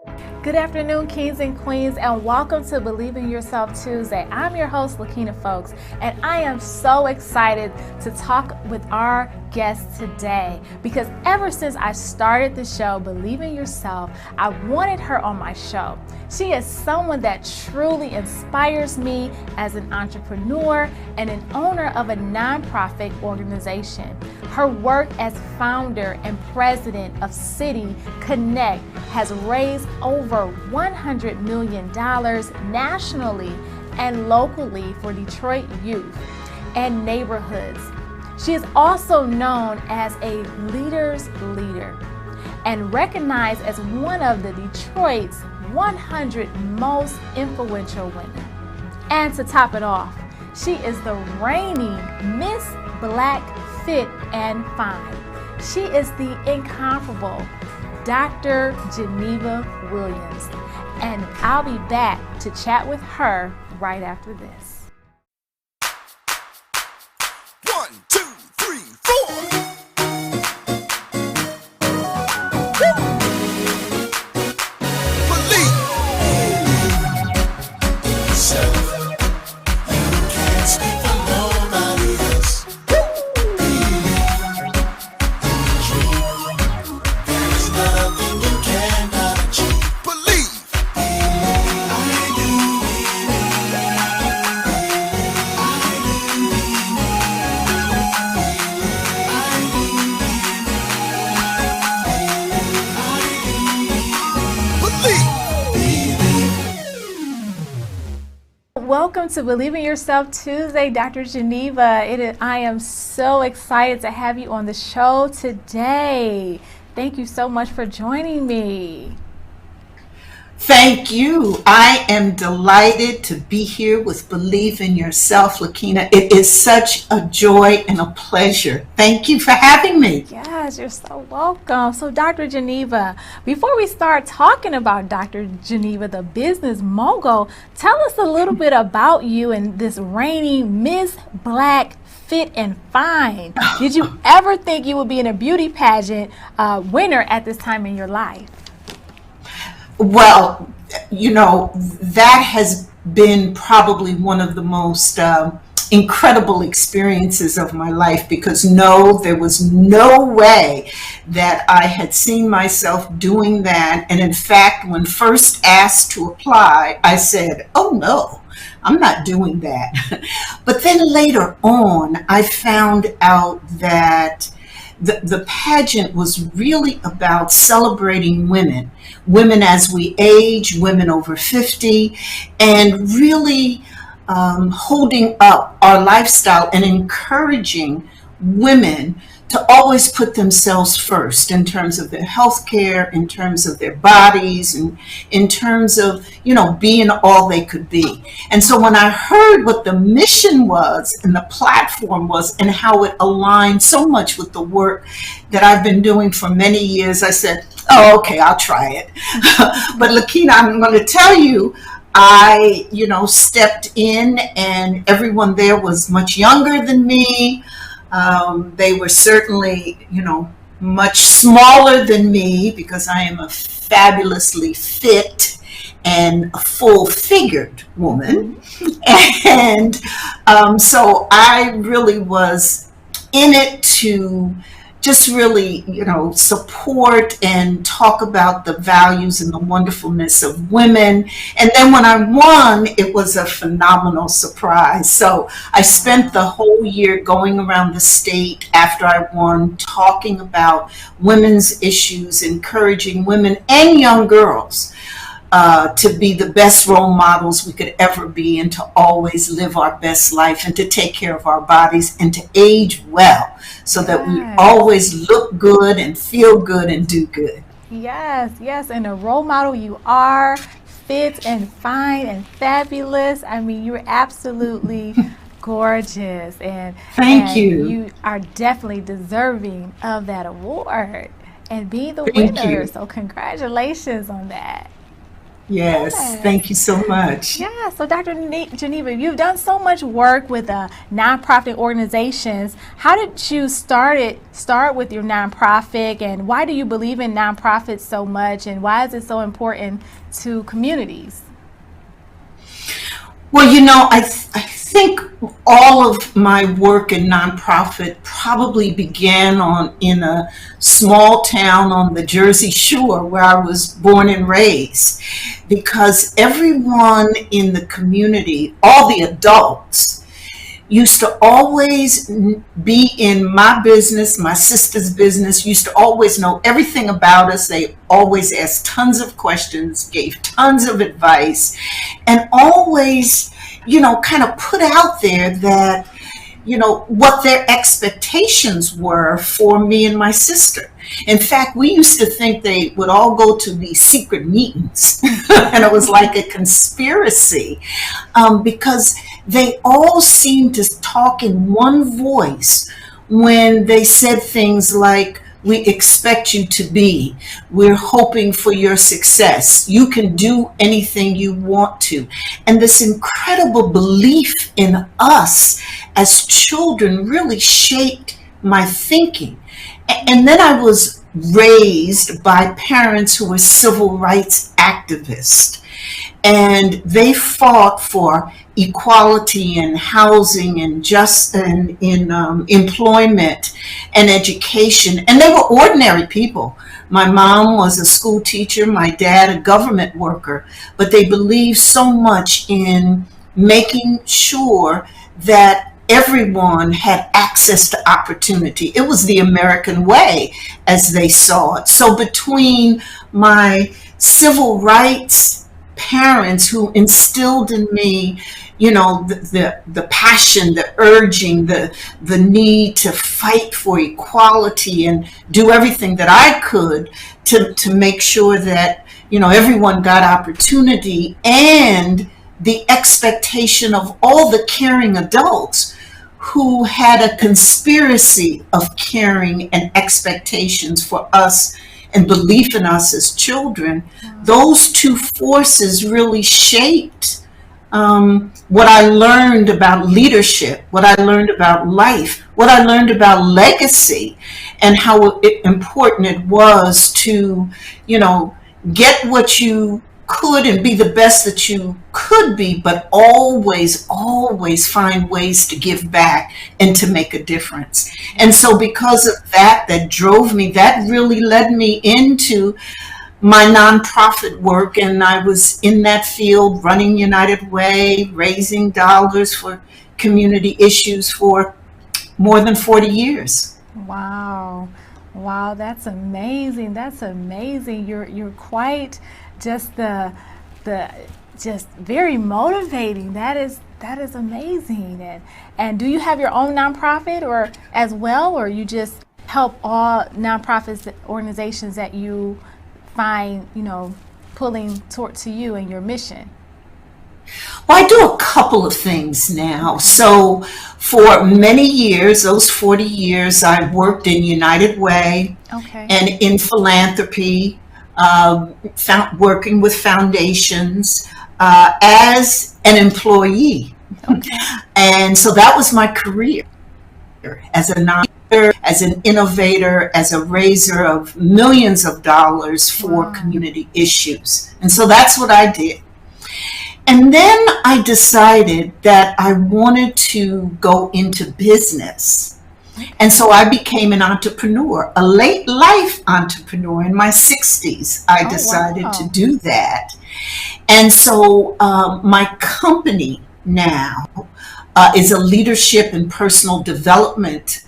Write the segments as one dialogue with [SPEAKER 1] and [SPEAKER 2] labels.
[SPEAKER 1] Good afternoon, kings and queens, and welcome to Believe in Yourself Tuesday. I'm your host, Lakina Folks, and I am so excited to talk with our guest today because ever since I started the show, Believe in Yourself, I wanted her on my show. She is someone that truly inspires me as an entrepreneur and an owner of a nonprofit organization. Her work as founder and president of City Connect has raised over $100 million nationally and locally for Detroit youth and neighborhoods. She is also known as a leader's leader and recognized as one of the Detroit's 100 most influential women. And to top it off, she is the reigning Miss Black Fit and Fine. She is the incomparable Dr. Geneva Williams, and I'll be back to chat with her right after this.
[SPEAKER 2] 1, 2, 3, 4. Believe yourself. You can't speak for nobody else. Believe dream. There's nothing you cannot achieve. Believe. I do
[SPEAKER 1] Welcome to Believe in Yourself Tuesday, Dr. Geneva. I am so excited to have you on the show today. Thank you so much for joining me.
[SPEAKER 3] Thank you. I am delighted to be here with Believe in Yourself, Lakina. It is such a joy and a pleasure. Thank you for having me.
[SPEAKER 1] Yes, you're so welcome. So, Dr. Geneva, before we start talking about Dr. Geneva, the business mogul, tell us a little bit about you and this reigning Miss Black Fit and Fine. Did you ever think you would be in a beauty pageant winner at this time in your life?
[SPEAKER 3] Well, that has been probably one of the most incredible experiences of my life because no, there was no way that I had seen myself doing that. And in fact, when first asked to apply, I said, oh no, I'm not doing that. But then later on, I found out that the pageant was really about celebrating women as we age, women over 50, and really holding up our lifestyle and encouraging women to always put themselves first in terms of their health care, in terms of their bodies, and in terms of, being all they could be. And so when I heard what the mission was and the platform was and how it aligned so much with the work that I've been doing for many years, I said, oh, okay, I'll try it. But Lakina, I'm going to tell you, I, stepped in and everyone there was much younger than me. They were certainly, much smaller than me because I am a fabulously fit and a full-figured woman. And so I really was in it to just really, support and talk about the values and the wonderfulness of women. And then when I won, it was a phenomenal surprise. So I spent the whole year going around the state after I won, talking about women's issues, encouraging women and young girls to be the best role models we could ever be and to always live our best life and to take care of our bodies and to age well so that we always look good and feel good and do good.
[SPEAKER 1] Yes, and a role model you are, fit and fine and fabulous. I mean, you're absolutely gorgeous and
[SPEAKER 3] Thank you.
[SPEAKER 1] You are definitely deserving of that award and being the
[SPEAKER 3] Thank
[SPEAKER 1] winner.
[SPEAKER 3] you.
[SPEAKER 1] So congratulations on that.
[SPEAKER 3] Yes,
[SPEAKER 1] Yes.
[SPEAKER 3] thank you so much.
[SPEAKER 1] Yeah, so Dr. Geneva, you've done so much work with nonprofit organizations. How did you start with your nonprofit, and why do you believe in nonprofits so much, and why is it so important to communities?
[SPEAKER 3] Well, I think all of my work in nonprofit probably began in a small town on the Jersey Shore where I was born and raised, because everyone in the community, all the adults, used to always be in my business, my sister's business, used to always know everything about us. They always asked tons of questions, gave tons of advice, and always, kind of put out there that, what their expectations were for me and my sister. In fact, we used to think they would all go to these secret meetings, and it was like a conspiracy, because they all seemed to talk in one voice when they said things like, "We expect you to be. We're hoping for your success. You can do anything you want to." And this incredible belief in us as children really shaped my thinking. And then I was raised by parents who were civil rights activists, and they fought for equality and housing and just in employment and education. And they were ordinary people. My mom was a school teacher, my dad a government worker, but they believed so much in making sure that everyone had access to opportunity. It was the American way as they saw it. So between my civil rights parents who instilled in me, the passion, the urging, the need to fight for equality and do everything that I could to make sure that, everyone got opportunity, and the expectation of all the caring adults who had a conspiracy of caring and expectations for us and belief in us as children. Those two forces really shaped what I learned about leadership, what I learned about life, what I learned about legacy, and how important it was to, get what you could and be the best that you could be, but always, always find ways to give back and to make a difference. And so because of that drove me, that really led me into my nonprofit work. And I was in that field running United Way, raising dollars for community issues for more than 40 years.
[SPEAKER 1] Wow. Wow, that's amazing. That's amazing. You're quite just the just very motivating. That is amazing. And do you have your own nonprofit or as well, or you just help all nonprofits organizations that you find, pulling toward to you and your mission?
[SPEAKER 3] Well, I do a couple of things now. So for many years, those 40 years, I worked in United Way
[SPEAKER 1] Okay.
[SPEAKER 3] and in philanthropy, working with foundations as an employee.
[SPEAKER 1] Okay.
[SPEAKER 3] And so that was my career as a as an innovator, as a raiser of millions of dollars for
[SPEAKER 1] Wow.
[SPEAKER 3] community issues. And so that's what I did. And then I decided that I wanted to go into business. And so I became an entrepreneur, a late life entrepreneur. In my 60s, I decided
[SPEAKER 1] wow.
[SPEAKER 3] to do that. And so my company now is a leadership and personal development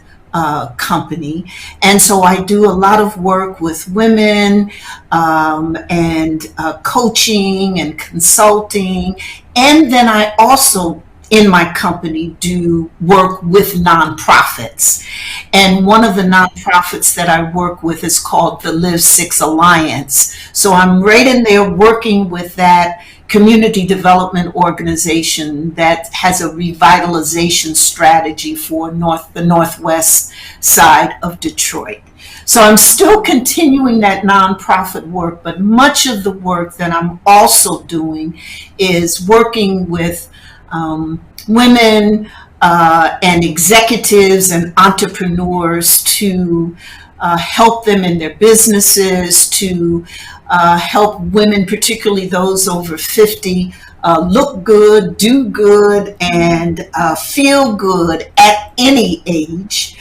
[SPEAKER 3] company. And so I do a lot of work with women and coaching and consulting. And then I also, in my company, do work with nonprofits. And one of the nonprofits that I work with is called the Live Six Alliance. So I'm right in there working with that community development organization that has a revitalization strategy for the northwest side of Detroit. So I'm still continuing that nonprofit work, but much of the work that I'm also doing is working with women and executives and entrepreneurs to help them in their businesses, to help women, particularly those over 50, look good, do good, and feel good at any age.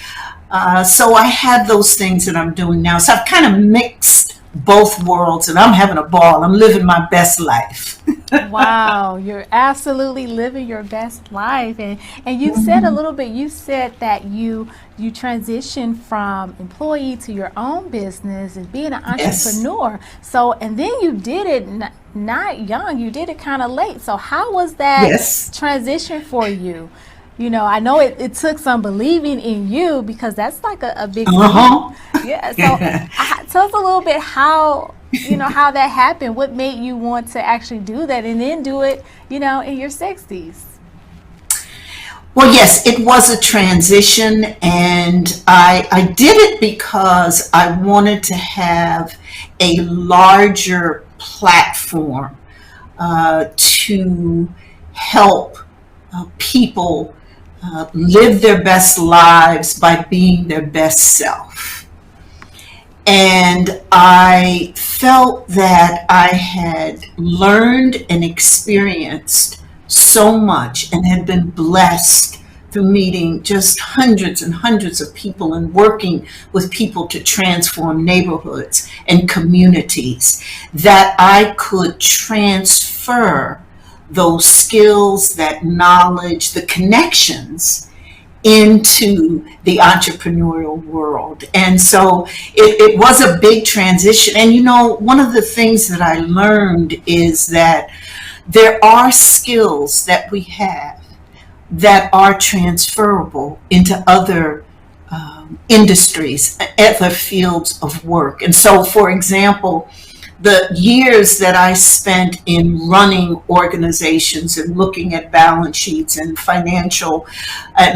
[SPEAKER 3] So I have those things that I'm doing now. So I've kind of mixed both worlds, and I'm having a ball. I'm living my best life.
[SPEAKER 1] Wow, you're absolutely living your best life. And you said a little bit, you said that you transitioned from employee to your own business and being an entrepreneur. Yes. So, and then you did it not young, you did it kind of late. So how was that transition for you? You know, I know it took some believing in you, because that's like a big thing. Yeah. So tell us a little bit how that happened. What made you want to actually do that and then do it, in your 60s?
[SPEAKER 3] Well, yes, it was a transition, and I did it because I wanted to have a larger platform to help people live their best lives by being their best self. And I felt that I had learned and experienced so much and had been blessed through meeting just hundreds and hundreds of people and working with people to transform neighborhoods and communities, that I could transfer those skills, that knowledge, the connections into the entrepreneurial world. And so it was a big transition. And one of the things that I learned is that there are skills that we have that are transferable into other industries, other fields of work. And so, for example, the years that I spent in running organizations and looking at balance sheets and financial,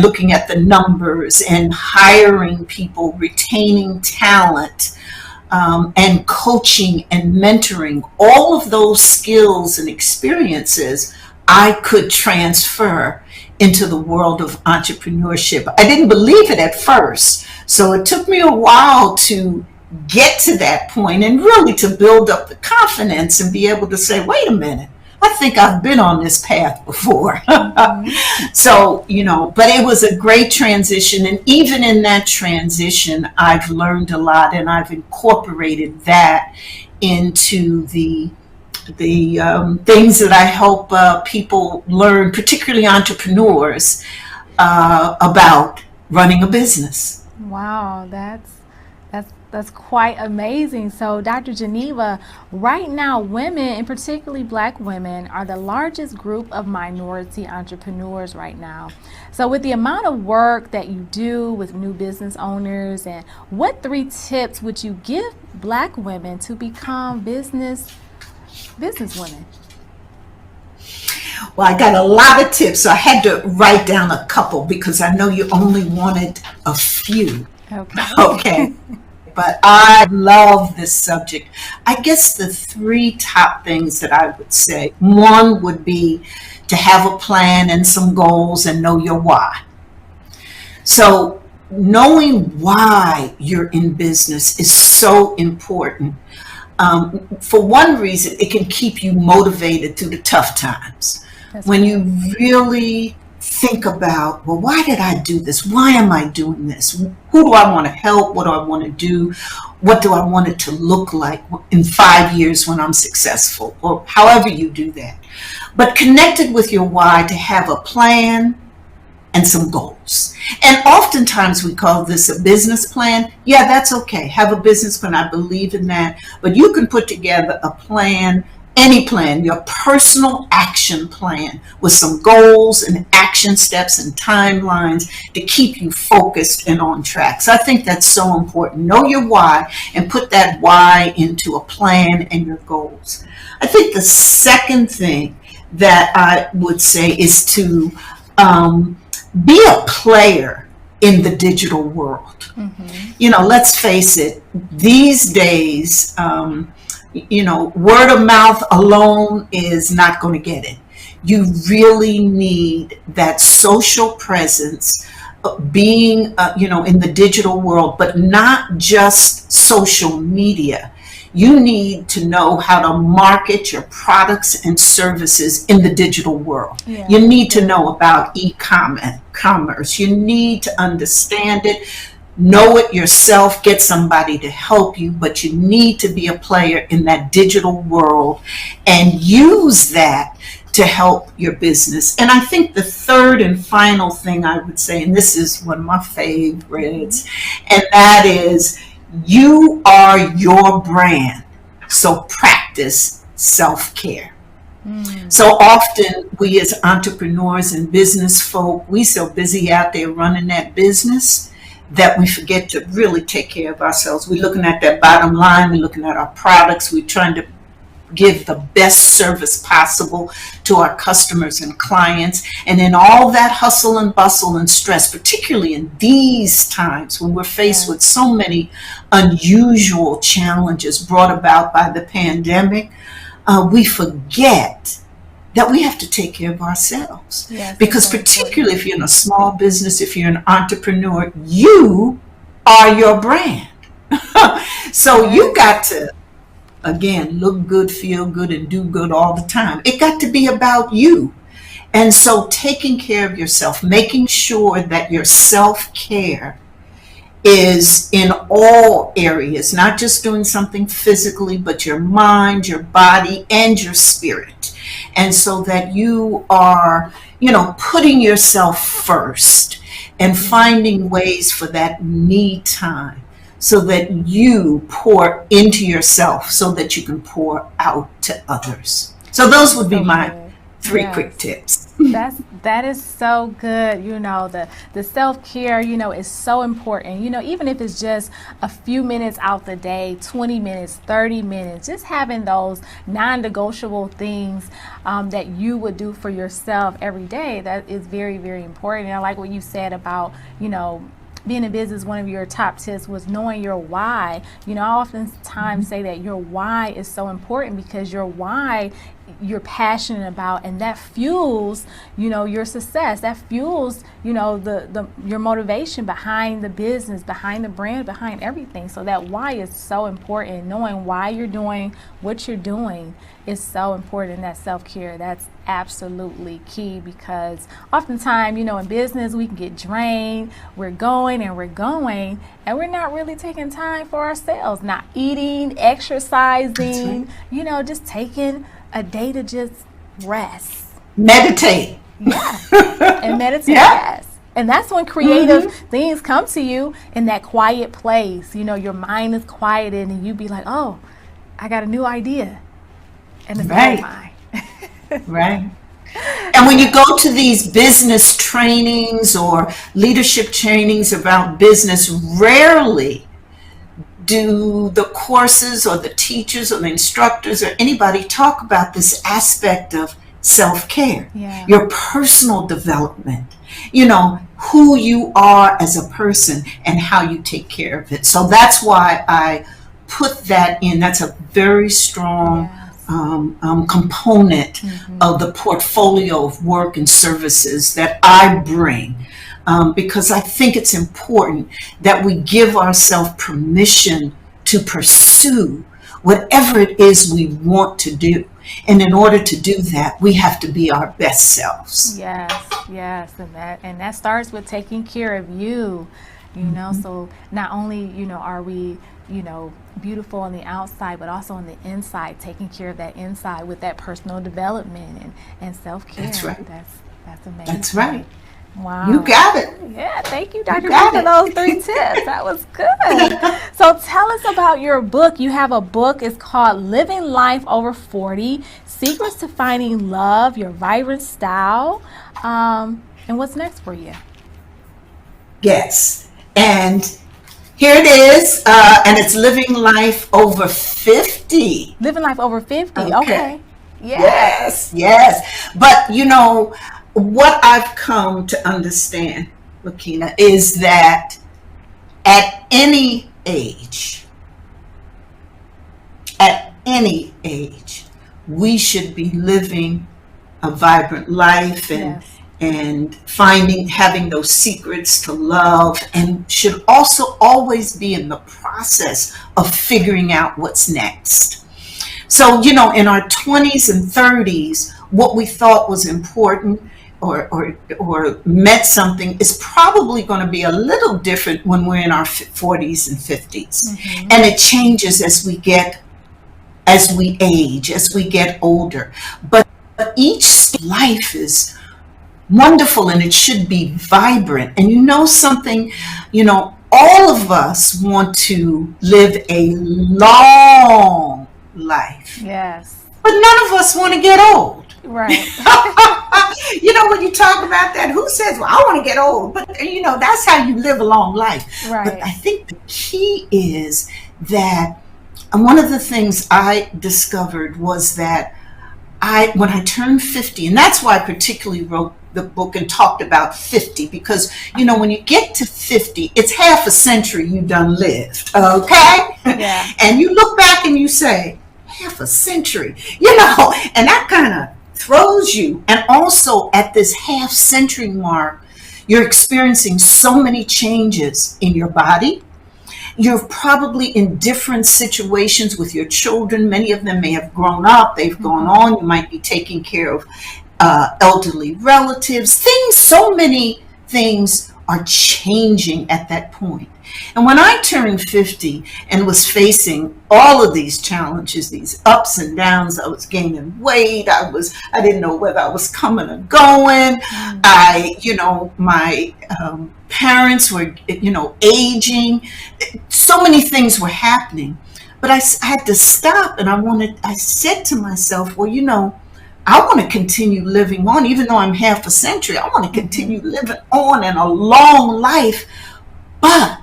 [SPEAKER 3] looking at the numbers and hiring people, retaining talent, and coaching and mentoring, all of those skills and experiences I could transfer into the world of entrepreneurship. I didn't believe it at first, so it took me a while to get to that point and really to build up the confidence and be able to say, wait a minute, I think I've been on this path before. So, but it was a great transition. And even in that transition, I've learned a lot, and I've incorporated that into the things that I help people learn, particularly entrepreneurs, about running a business.
[SPEAKER 1] Wow, that's quite amazing. So, Dr. Geneva, right now, women, and particularly Black women, are the largest group of minority entrepreneurs right now. So, with the amount of work that you do with new business owners, and what 3 tips would you give Black women to become business women?
[SPEAKER 3] Well, I got a lot of tips, so I had to write down a couple because I know you only wanted a few. Okay. But I love this subject. I guess the 3 top things that I would say, one would be to have a plan and some goals and know your why. So knowing why you're in business is so important. For one reason, it can keep you motivated through the tough times. When you really think about, well, why did I do this? Why am I doing this? Who do I want to help? What do I want to do? What do I want it to look like in 5 years when I'm successful? Or however you do that. But connected with your why, to have a plan and some goals. And oftentimes we call this a business plan. Yeah, that's okay. Have a business plan. I believe in that. But you can put together a plan, any plan, your personal action plan with some goals and action steps and timelines to keep you focused and on track. So I think that's so important. Know your why and put that why into a plan and your goals. I think the second thing that I would say is to be a player in the digital world. You know, let's face it, these days, you know, word of mouth alone is not going to get it. You really need that social presence, being, you know, in the digital world, but not just social media. You need to know how to market your products and services in the digital world.
[SPEAKER 1] Yeah.
[SPEAKER 3] You need to know about e-commerce. You need to understand it, know it yourself, get somebody to help you, but you need to be a player in that digital world and use that to help your business. And I think the third and final thing I would say, and this is one of my favorites, and that is, you are your brand, so practice self-care. So often we as entrepreneurs and business folk, we so busy out there running that business that we forget to really take care of ourselves. We're looking at that bottom line, we're looking at our products, we're trying to give the best service possible to our customers and clients. And in all that hustle and bustle and stress, particularly in these times when we're faced with so many unusual challenges brought about by the pandemic, we forget that we have to take care of ourselves. Because particularly if you're in a small business, if you're an entrepreneur, you are your brand. So you got to, again, look good, feel good, and do good all the time. It got to be about you. And so taking care of yourself, making sure that your self-care is in all areas, not just doing something physically, but your mind, your body, and your spirit. And so that you are, you know, putting yourself first and finding ways for that me time, so that you pour into yourself so that you can pour out to others. So those would be my three quick tips.
[SPEAKER 1] That is so good. You know, the self-care, you know, is so important. You know, even if it's just a few minutes out the day, 20 minutes, 30 minutes, just having those non-negotiable things that you would do for yourself every day, that is very, very important. And I like what you said about, you know, being in business. One of your top tips was knowing your why. You know, I oftentimes say that your why is so important, because your why you're passionate about, and that fuels, you know, your success. That fuels, you know, your motivation behind the business, behind the brand, behind everything. So that why is so important. Knowing why you're doing what you're doing is so important. That self-care, that's absolutely key, because oftentimes, you know, in business we can get drained. We're going and we're going, and we're not really taking time for ourselves, not eating, exercising, you know, just taking a day to just rest.
[SPEAKER 3] Meditate.
[SPEAKER 1] And meditate, yes. And that's when creative things come to you, in that quiet place. You know, your mind is quieted and you be like, oh, I got a new idea. And it's
[SPEAKER 3] right.
[SPEAKER 1] mine.
[SPEAKER 3] Right. And when you go to these business trainings or leadership trainings about business, rarely do the courses or the teachers or the instructors or anybody talk about this aspect of self-care, your personal development, you know, who you are as a person and how you take care of it. So that's why I put that in. That's a very strong component of the portfolio of work and services that I bring, because I think it's important that we give ourselves permission to pursue whatever it is we want to do. And in order to do that, we have to be our best selves.
[SPEAKER 1] Yes, and that starts with taking care of you. You know, so not only, you know, are we, you know, beautiful on the outside, but also on the inside, taking care of that inside with that personal development and self-care.
[SPEAKER 3] That's right.
[SPEAKER 1] That's amazing.
[SPEAKER 3] That's right.
[SPEAKER 1] Wow.
[SPEAKER 3] You got it.
[SPEAKER 1] Yeah, thank you, Dr. B, for those 3 tips. That was good. So tell us about your book. You have a book. It's called Living Life Over 40, Secrets to Finding Love, Your Vibrant Style. And what's next for you?
[SPEAKER 3] Yes. And here it is. And it's Living Life Over 50.
[SPEAKER 1] Living Life Over 50. Okay.
[SPEAKER 3] Yes. But, you know, what I've come to understand Lakina, is that at any age, we should be living a vibrant life
[SPEAKER 1] Yes.
[SPEAKER 3] and having those secrets to love, and should also always be in the process of figuring out what's next. So, in our 20s and 30s, what we thought was important or meant something is probably going to be a little different when we're in our 40s and 50s.
[SPEAKER 1] Mm-hmm.
[SPEAKER 3] And it changes as we age, as we get older. But each life is wonderful, and it should be vibrant. And something, all of us want to live a long life.
[SPEAKER 1] Yes.
[SPEAKER 3] But none of us want to get old.
[SPEAKER 1] Right.
[SPEAKER 3] When you talk about that, who says, well, I want to get old? But, that's how you live a long life.
[SPEAKER 1] Right.
[SPEAKER 3] But I think the key is that, and one of the things I discovered was that when I turned 50, and that's why I particularly wrote the book and talked about 50, because, when you get to 50, it's half a century you done lived, okay?
[SPEAKER 1] Yeah.
[SPEAKER 3] And you look back and you say, half a century, and that kind of throws you. And also at this half century mark, you're experiencing so many changes in your body. You're probably in different situations with your children. Many of them may have grown up, they've gone on. You might be taking care of elderly relatives. So many things are changing at that point. And when I turned 50 and was facing all of these challenges, these ups and downs, I was gaining weight. I didn't know whether I was coming or going. My parents were, aging. So many things were happening. But I had to stop, and I said to myself, well, I want to continue living on, even though I'm half a century. I want to continue living on in a long life, but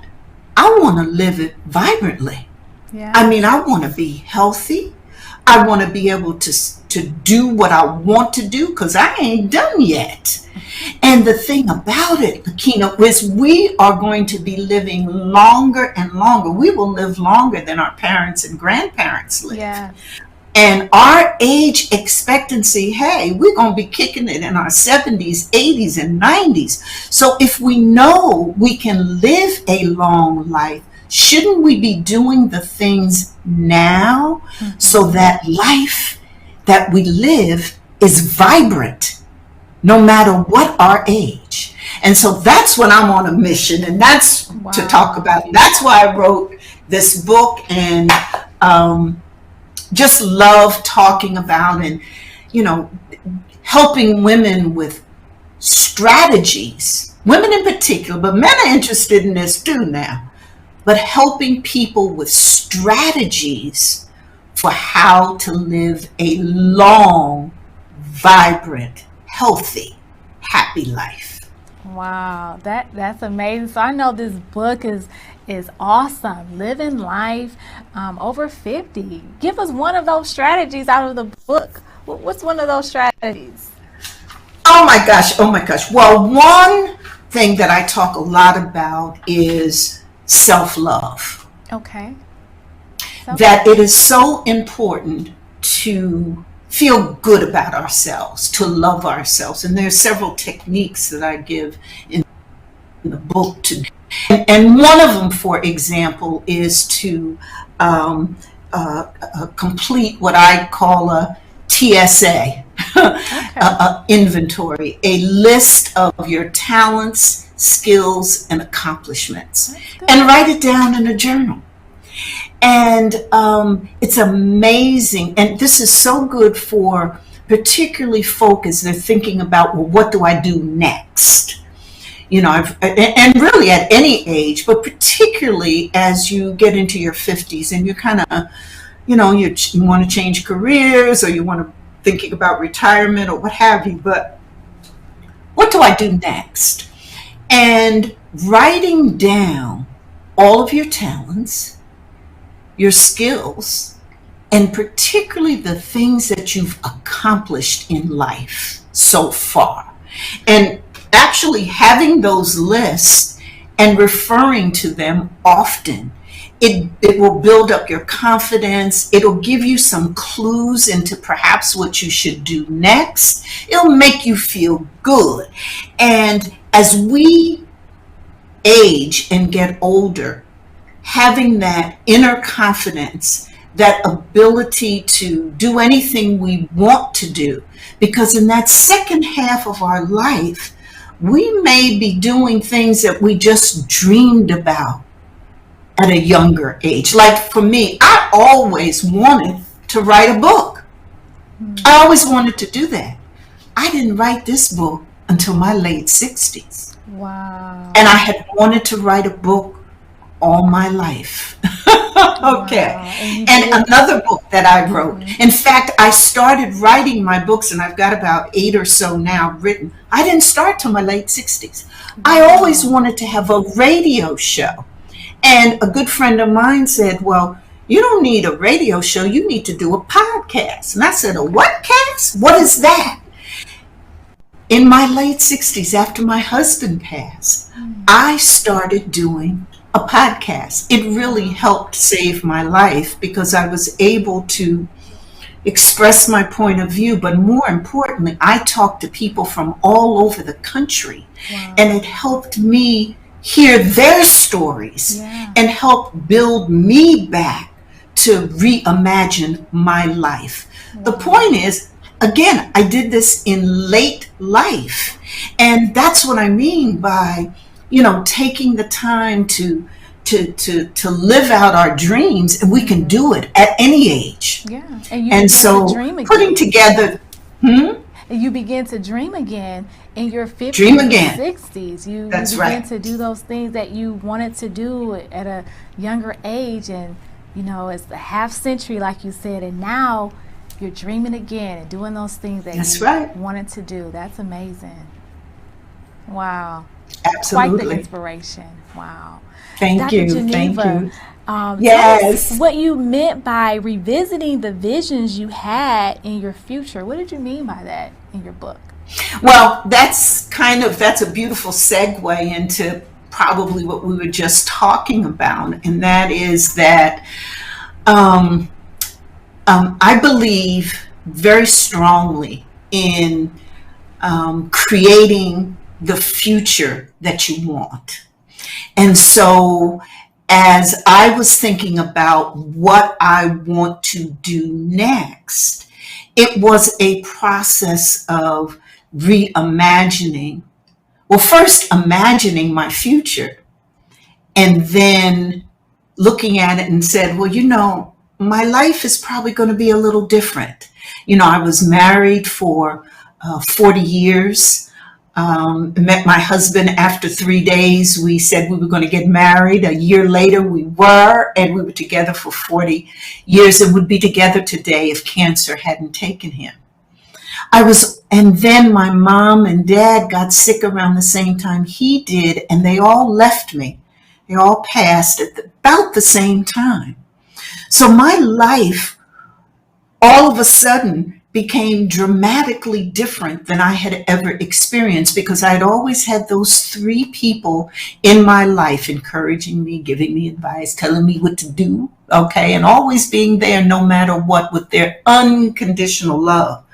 [SPEAKER 3] I want to live it vibrantly.
[SPEAKER 1] Yeah.
[SPEAKER 3] I mean, I want to be healthy. I want to be able to do what I want to do, because I ain't done yet. And the thing about it, Lakina, is we are going to be living longer and longer. We will live longer than our parents and grandparents lived.
[SPEAKER 1] Yeah.
[SPEAKER 3] And our age expectancy, hey, we're going to be kicking it in our 70s, 80s, and 90s. So if we know we can live a long life, shouldn't we be doing the things now so that life that we live is vibrant, no matter what our age? And so that's when I'm on a mission, and that's to talk about. That's why I wrote this book, and just love talking about and, helping women with strategies, women in particular, but men are interested in this too now, but helping people with strategies for how to live a long, vibrant, healthy, happy life.
[SPEAKER 1] Wow, that's amazing. So I know this book is awesome. Living life over 50. Give us one of those strategies out of the book. What's one of those strategies?
[SPEAKER 3] Oh my gosh. Well, one thing that I talk a lot about is self-love.
[SPEAKER 1] Okay.
[SPEAKER 3] That it is so important to feel good about ourselves, to love ourselves. And there's several techniques that I give in the book to. And one of them, for example, is to complete what I call a TSA, inventory, a list of your talents, skills, and accomplishments, and write it down in a journal. And it's amazing. And this is so good for particularly folk as they're thinking about, well, what do I do next? And really at any age, but particularly as you get into your 50s and you're kind of, you want to change careers, or you want to thinking about retirement or what have you, but what do I do next? And writing down all of your talents, your skills, and particularly the things that you've accomplished in life so far. And actually having those lists and referring to them often, it will build up your confidence. It'll give you some clues into perhaps what you should do next. It'll make you feel good. And as we age and get older, having that inner confidence, that ability to do anything we want to do, because in that second half of our life, we may be doing things that we just dreamed about at a younger age. Like for me, I always wanted to write a book. I always wanted to do that. I didn't write this book until my late 60s.
[SPEAKER 1] Wow.
[SPEAKER 3] And I had wanted to write a book all my life. Okay.
[SPEAKER 1] Wow.
[SPEAKER 3] And another book that I wrote. In fact, I started writing my books, and I've got about 8 or so now written. I didn't start till my late 60s. I always wanted to have a radio show. And a good friend of mine said, well, you don't need a radio show. You need to do a podcast. And I said, a what cast? What is that? In my late 60s, after my husband passed, I started doing a podcast. It really helped save my life because I was able to express my point of view, but more importantly, I talked to people from all over the country.
[SPEAKER 1] Wow.
[SPEAKER 3] And it helped me hear their stories and help build me back to reimagine my life. The point is, again, I did this in late life. And that's what I mean by, taking the time to live out our dreams, and we can do it at any age.
[SPEAKER 1] Yeah. And you
[SPEAKER 3] And
[SPEAKER 1] begin
[SPEAKER 3] so
[SPEAKER 1] to dream again.
[SPEAKER 3] putting together,
[SPEAKER 1] And you begin to dream again in your 50s
[SPEAKER 3] Dream again.
[SPEAKER 1] and 60s. You
[SPEAKER 3] That's
[SPEAKER 1] begin
[SPEAKER 3] right.
[SPEAKER 1] to do those things that you wanted to do at a younger age. And, it's the half century, like you said. And now you're dreaming again and doing those things that
[SPEAKER 3] That's
[SPEAKER 1] you
[SPEAKER 3] right.
[SPEAKER 1] wanted to do. That's amazing. Wow. Quite the
[SPEAKER 3] absolutely.
[SPEAKER 1] inspiration. Wow.
[SPEAKER 3] Thank
[SPEAKER 1] Dr.
[SPEAKER 3] you.
[SPEAKER 1] Geneva,
[SPEAKER 3] Thank you.
[SPEAKER 1] Tell
[SPEAKER 3] Yes.
[SPEAKER 1] us what you meant by revisiting the visions you had in your future. What did you mean by that in your book?
[SPEAKER 3] Well, that's a beautiful segue into probably what we were just talking about. And that is that I believe very strongly in creating the future that you want. And so as I was thinking about what I want to do next, it was a process of reimagining. Well, first imagining my future, and then looking at it and said, well, my life is probably going to be a little different. I was married for 40 years. Met my husband after 3 days. We said we were going to get married. A year later we were, and we were together for 40 years and would be together today if cancer hadn't taken him. And then my mom and dad got sick around the same time he did, and they all left me. They all passed at about the same time. So my life all of a sudden became dramatically different than I had ever experienced, because I had always had those 3 people in my life encouraging me, giving me advice, telling me what to do, and always being there no matter what with their unconditional love.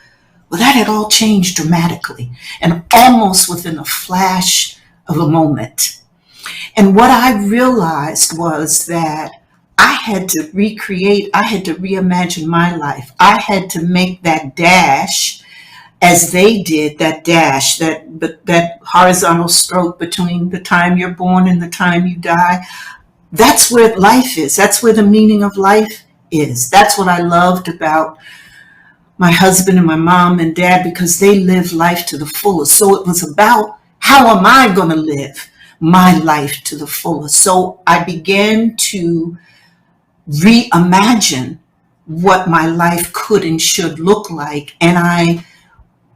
[SPEAKER 3] Well, that had all changed dramatically and almost within a flash of a moment. And what I realized was that I had to reimagine my life. I had to make that dash as they did, that horizontal stroke between the time you're born and the time you die. That's where life is. That's where the meaning of life is. That's what I loved about my husband and my mom and dad, because they lived life to the fullest. So it was about, how am I going to live my life to the fullest? So I began to reimagine what my life could and should look like. And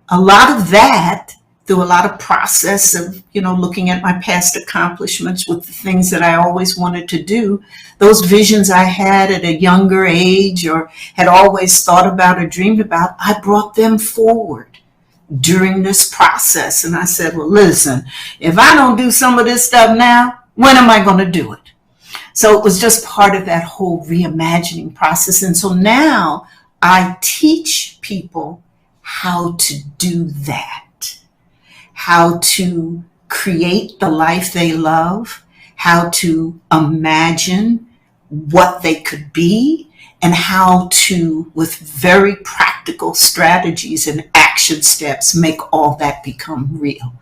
[SPEAKER 3] a lot of that, through a lot of process of, looking at my past accomplishments with the things that I always wanted to do, those visions I had at a younger age or had always thought about or dreamed about, I brought them forward. during this process. And I said, well, listen, if I don't do some of this stuff now, when am I going to do it? So it was just part of that whole reimagining process. And so now I teach people how to do that, how to create the life they love, how to imagine what they could be, and how to, with very practical strategies and action steps, make all that become real.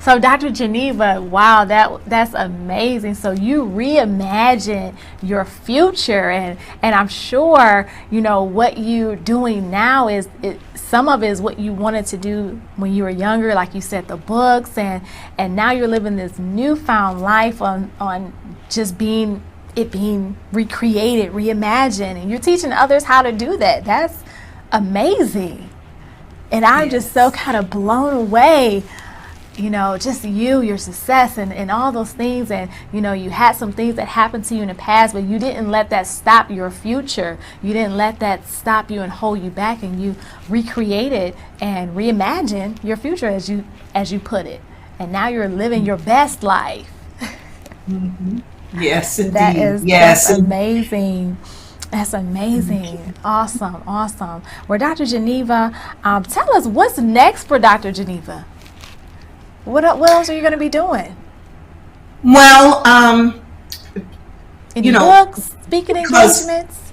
[SPEAKER 1] So Dr. Geneva, wow, that's amazing. So you reimagine your future, and I'm sure, you know, what you're doing now is some of it is what you wanted to do when you were younger, like you said, the books, and now you're living this newfound life on just being recreated, reimagined, and you're teaching others how to do that. That's amazing. And I'm just so kind of blown away, you know, just your success and all those things. And, you know, you had some things that happened to you in the past, but you didn't let that stop your future. You didn't let that stop you and hold you back, and you recreated and reimagined your future, as you put it. And now you're living your best life.
[SPEAKER 3] Mm-hmm. Yes, indeed.
[SPEAKER 1] That's amazing. That's amazing. Awesome. Well, Dr. Geneva, tell us what's next for Dr. Geneva. What else are you going to be doing?
[SPEAKER 3] Well,
[SPEAKER 1] Any books, speaking engagements?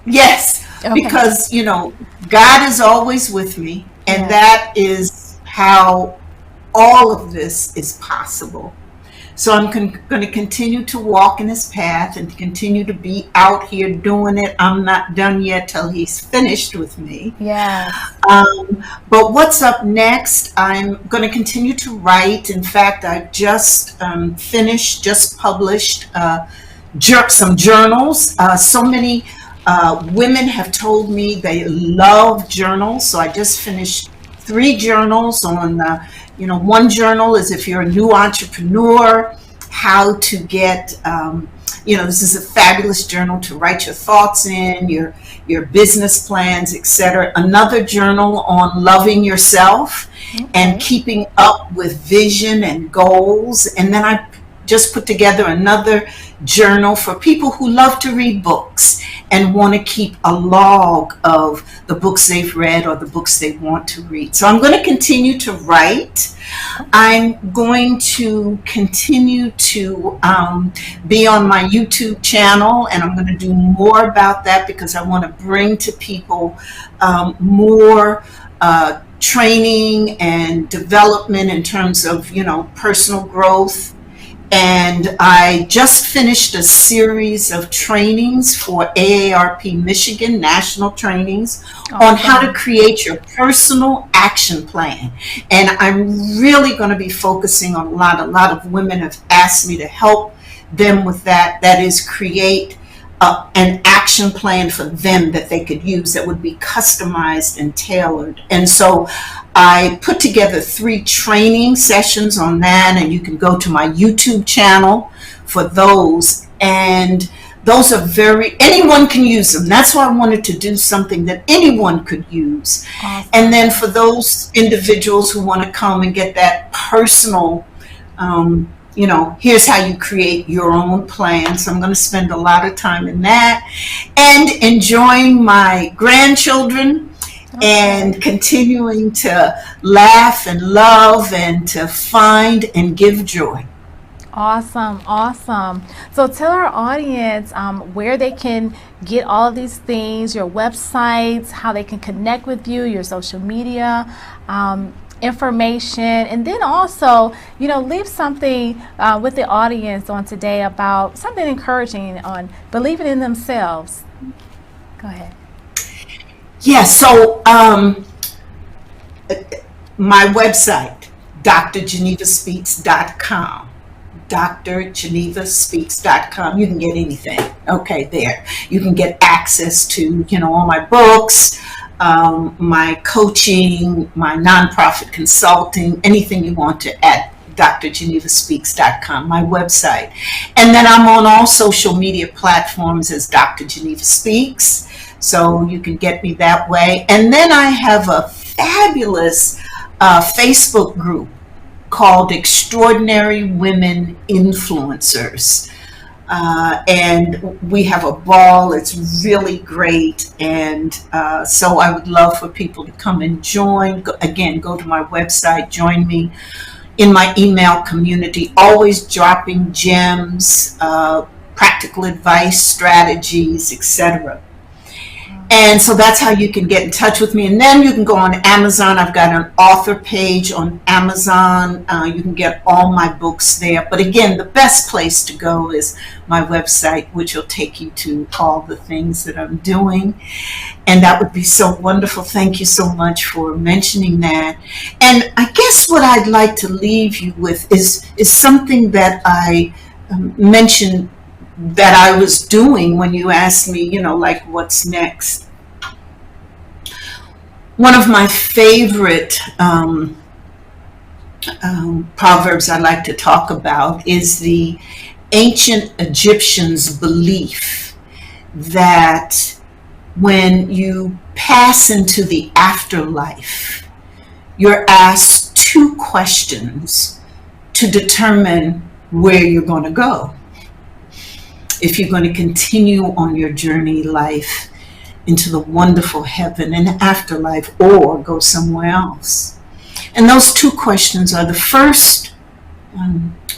[SPEAKER 3] Yes,
[SPEAKER 1] Okay.
[SPEAKER 3] because, you know, God is always with me, and that is how all of this is possible. So I'm going to continue to walk in his path and continue to be out here doing it. I'm not done yet till he's finished with me.
[SPEAKER 1] Yeah.
[SPEAKER 3] But what's up next? I'm going to continue to write. In fact, I just published some journals. So many women have told me they love journals. So I just finished 3 journals on one journal is if you're a new entrepreneur, how to get, this is a fabulous journal to write your thoughts in, your business plans, etc. Another journal on loving yourself and keeping up with vision and goals. And then I just put together another journal for people who love to read books and want to keep a log of the books they've read or the books they want to read. So I'm going to continue to write. I'm going to continue to be on my YouTube channel, and I'm going to do more about that because I want to bring to people more training and development in terms of, personal growth. And I just finished a series of trainings for AARP Michigan, national trainings on how to create your personal action plan. And I'm really going to be focusing on a lot of women have asked me to help them with that. That is, create an action plan for them that they could use that would be customized and tailored. And so I put together 3 training sessions on that, and you can go to my YouTube channel for those. And those are anyone can use them. That's why I wanted to do something that anyone could use. Awesome. And then for those individuals who want to come and get that personal, here's how you create your own plan. So I'm going to spend a lot of time in that and enjoying my grandchildren. And continuing to laugh and love and to find and give joy.
[SPEAKER 1] Awesome. So tell our audience where they can get all of these things, your websites, how they can connect with you, your social media information, and then also, leave something with the audience on today about something encouraging on believing in themselves. Go ahead.
[SPEAKER 3] Yeah, so my website, drgenevaspeaks.com. drgenevaspeaks.com. You can get anything. Okay, there. You can get access to, all my books, my coaching, my nonprofit consulting, anything you want to at drgenevaspeaks.com, my website. And then I'm on all social media platforms as Dr. Geneva Speaks. So you can get me that way. And then I have a fabulous Facebook group called Extraordinary Women Influencers. And we have a ball. It's really great. And so I would love for people to come and join. Again, go to my website, join me in my email community, always dropping gems, practical advice, strategies, etc. And so that's how you can get in touch with me. And then you can go on Amazon. I've got an author page on Amazon. You can get all my books there. But again, the best place to go is my website, which will take you to all the things that I'm doing. And that would be so wonderful. Thank you so much for mentioning that. And I guess what I'd like to leave you with is something that I mentioned that I was doing when you asked me, like what's next. One of my favorite proverbs I like to talk about is the ancient Egyptians' belief that when you pass into the afterlife, you're asked 2 questions to determine where you're going to go. If you're going to continue on your journey life into the wonderful heaven and afterlife, or go somewhere else. And those 2 questions are, the first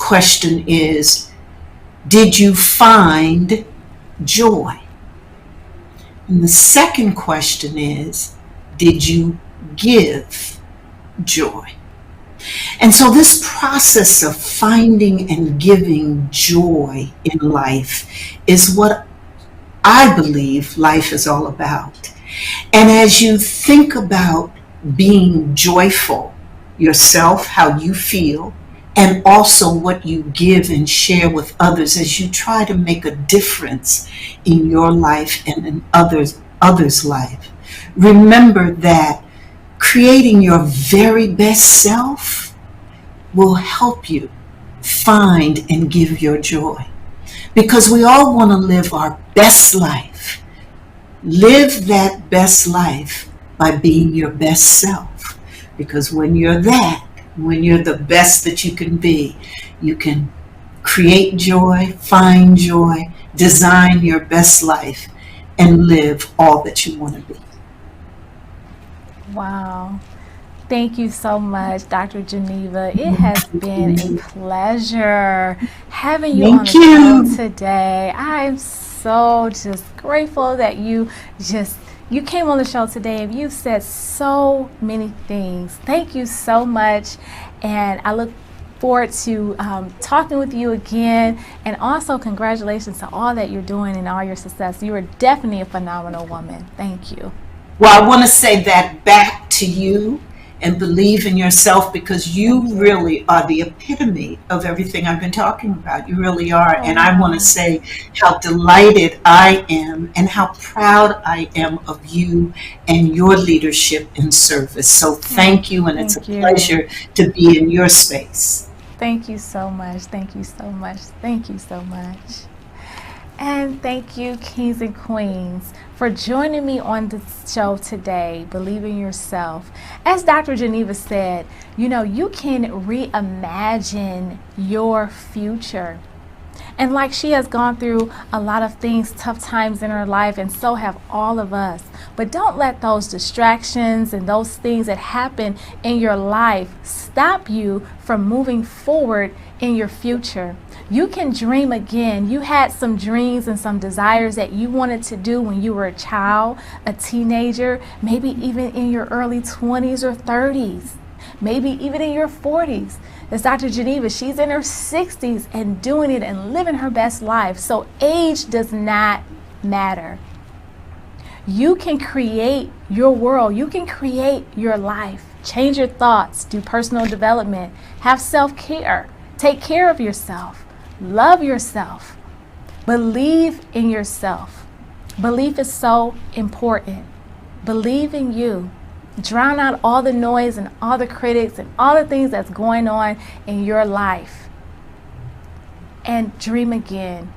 [SPEAKER 3] question is, did you find joy? And the second question is, did you give joy? And so this process of finding and giving joy in life is what I believe life is all about. And as you think about being joyful yourself, how you feel, and also what you give and share with others as you try to make a difference in your life and in others' life, remember that creating your very best self will help you find and give your joy. Because we all want to live our best life. Live that best life by being your best self. Because when you're the best that you can be, you can create joy, find joy, design your best life, and live all that you want to be.
[SPEAKER 1] Wow. Thank you so much, Dr. Geneva. It has been a pleasure having you on the show today. I'm so just grateful that you came on the show today and you said so many things. Thank you so much. And I look forward to talking with you again. And also congratulations to all that you're doing and all your success. You are definitely a phenomenal woman. Thank you.
[SPEAKER 3] Well, I want to say that back to you, and believe in yourself, because you really are the epitome of everything I've been talking about. You really are. And I want to say how delighted I am and how proud I am of you and your leadership and service. So thank you, and it's a pleasure to be in your space.
[SPEAKER 1] Thank you so much. Thank you so much. Thank you so much. And thank you, kings and queens, for joining me on the show today, Believe in Yourself. As Dr. Geneva said, you can reimagine your future. And like she has gone through a lot of things, tough times in her life, and so have all of us. But don't let those distractions and those things that happen in your life stop you from moving forward in your future. You can dream again. You had some dreams and some desires that you wanted to do when you were a child, a teenager, maybe even in your early 20s or 30s, maybe even in your 40s. As Dr. Geneva, she's in her 60s and doing it and living her best life. So age does not matter. You can create your world. You can create your life. Change your thoughts. Do personal development. Have self-care. Take care of yourself. Love yourself. Believe in yourself. Belief is so important. Believe in you. Drown out all the noise and all the critics and all the things that's going on in your life. And dream again.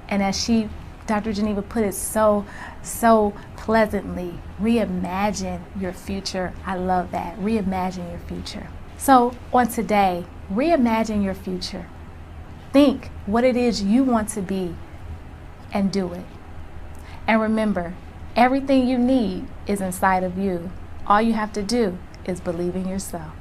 [SPEAKER 1] And as Dr. Geneva put it so so pleasantly. Reimagine your future. I love that. Reimagine your future. So on today, reimagine your future. Think what it is you want to be and do it. And remember, everything you need is inside of you. All you have to do is believe in yourself.